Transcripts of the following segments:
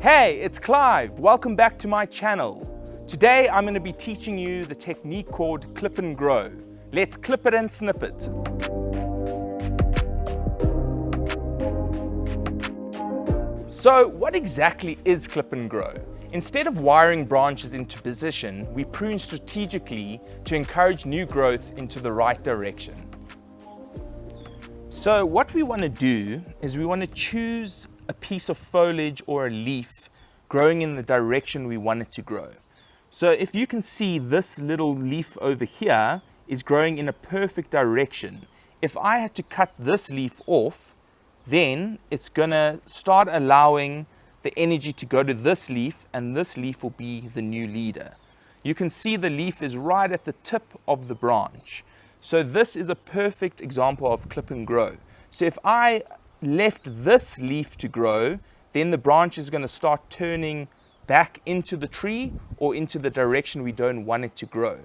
Hey, it's Clive. Welcome back to my channel. Today I'm going to be teaching you the technique called clip and grow. Let's clip it and snip it. So what exactly is clip and grow? Instead of wiring branches into position, we prune strategically to encourage new growth into the right direction. So what we want to do is we want to choose a piece of foliage or a leaf growing in the direction we want it to grow. So if you can see, this little leaf over here is growing in a perfect direction. If I had to cut this leaf off, then it's gonna start allowing the energy to go to this leaf, and this leaf will be the new leader. You can see the leaf is right at the tip of the branch. So this is a perfect example of clip and grow. So if I left this leaf to grow, then the branch is going to start turning back into the tree or into the direction we don't want it to grow.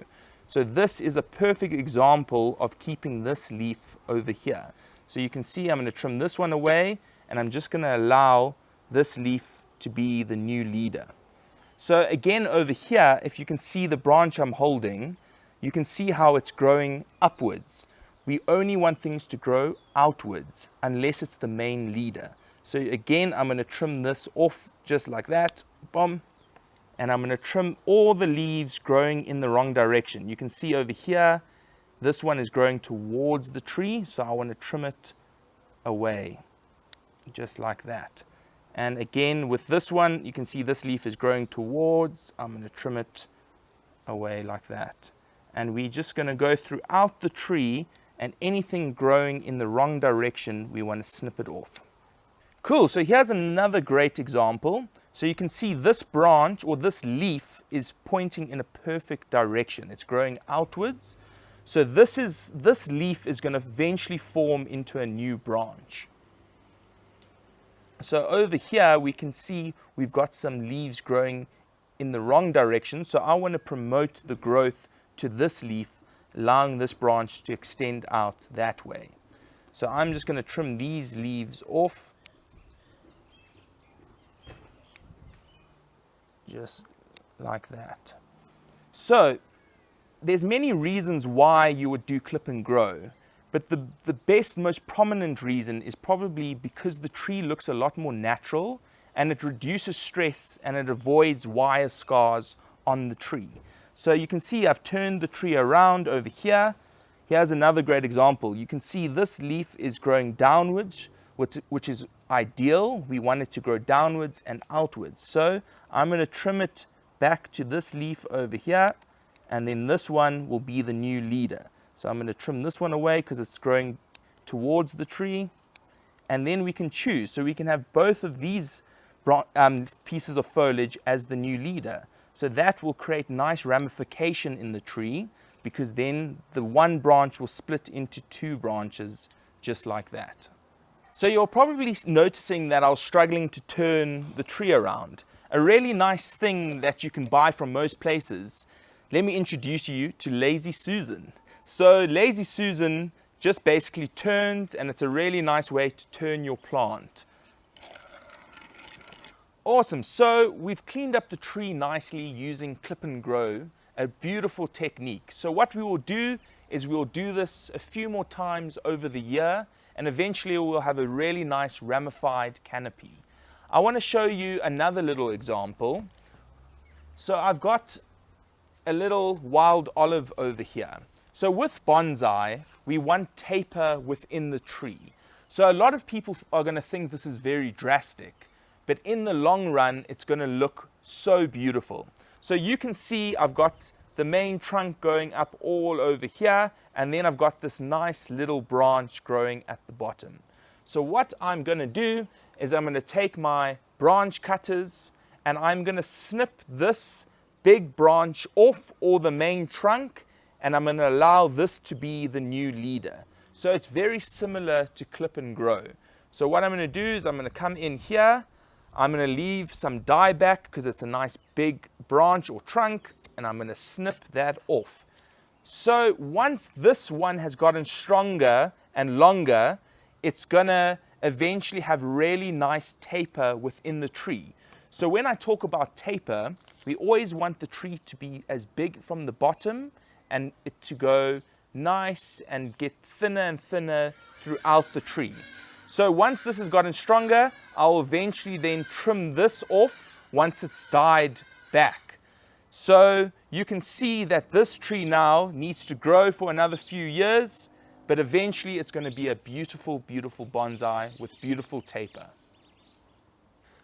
So this is a perfect example of keeping this leaf over here. So you can see I'm going to trim this one away, and I'm just going to allow this leaf to be the new leader. So again over here, if you can see the branch I'm holding, you can see how it's growing upwards. We only want things to grow outwards unless it's the main leader. So again, I'm going to trim this off just like that, boom, and I'm going to trim all the leaves growing in the wrong direction. You can see over here, this one is growing towards the tree, so I want to trim it away, just like that. And again, with this one, you can see this leaf is growing towards, I'm going to trim it away like that. And we're just going to go throughout the tree, and anything growing in the wrong direction, we want to snip it off. Cool, so here's another great example. So you can see this branch or this leaf is pointing in a perfect direction. It's growing outwards. So this leaf is going to eventually form into a new branch. So over here, we can see we've got some leaves growing in the wrong direction. So I want to promote the growth to this leaf, allowing this branch to extend out that way. So I'm just going to trim these leaves off, just like that. So there's many reasons why you would do clip and grow, but the best, most prominent reason is probably because the tree looks a lot more natural, and it reduces stress and it avoids wire scars on the tree. So you can see I've turned the tree around over here. Here's another great example. You can see this leaf is growing downwards, which is ideal. We want it to grow downwards and outwards. So I'm going to trim it back to this leaf over here, and then this one will be the new leader. So I'm going to trim this one away because it's growing towards the tree, and then we can choose. So we can have both of these pieces of foliage as the new leader. So that will create nice ramification in the tree, because then the one branch will split into two branches just like that. So you're probably noticing that I was struggling to turn the tree around. A really nice thing that you can buy from most places, let me introduce you to Lazy Susan. So Lazy Susan just basically turns, and it's a really nice way to turn your plant. Awesome, so we've cleaned up the tree nicely using clip and grow, a beautiful technique. So what we will do is we'll do this a few more times over the year, and eventually we'll have a really nice ramified canopy. I want to show you another little example. So I've got a little wild olive over here. So with bonsai, we want taper within the tree. So a lot of people are going to think this is very drastic, but in the long run, it's going to look so beautiful. So you can see I've got the main trunk going up all over here, and then I've got this nice little branch growing at the bottom. So what I'm going to do is I'm going to take my branch cutters, and I'm going to snip this big branch off, or the main trunk, and I'm going to allow this to be the new leader. So it's very similar to clip and grow. So what I'm going to do is I'm going to come in here, I'm going to leave some die back because it's a nice big branch or trunk, and I'm going to snip that off. So once this one has gotten stronger and longer, it's going to eventually have really nice taper within the tree. So when I talk about taper, we always want the tree to be as big from the bottom and it to go nice and get thinner and thinner throughout the tree. So once this has gotten stronger, I'll eventually then trim this off once it's died back. So you can see that this tree now needs to grow for another few years, but eventually it's going to be a beautiful, beautiful bonsai with beautiful taper.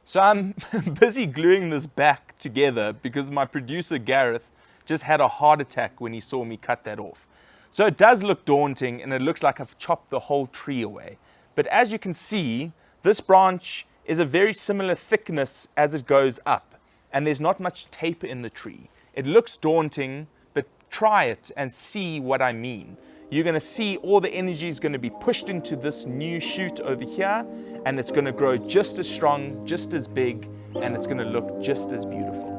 So I'm busy gluing this back together because my producer Gareth just had a heart attack when he saw me cut that off. So it does look daunting and it looks like I've chopped the whole tree away. But as you can see, this branch is a very similar thickness as it goes up, and there's not much taper in the tree. It looks daunting, but try it and see what I mean. You're going to see all the energy is going to be pushed into this new shoot over here, and it's going to grow just as strong, just as big, and it's going to look just as beautiful.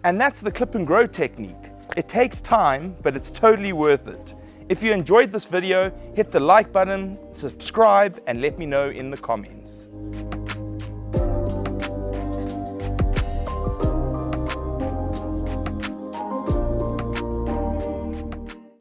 And that's the clip and grow technique. It takes time, but it's totally worth it. If you enjoyed this video, hit the like button, subscribe, and let me know in the comments.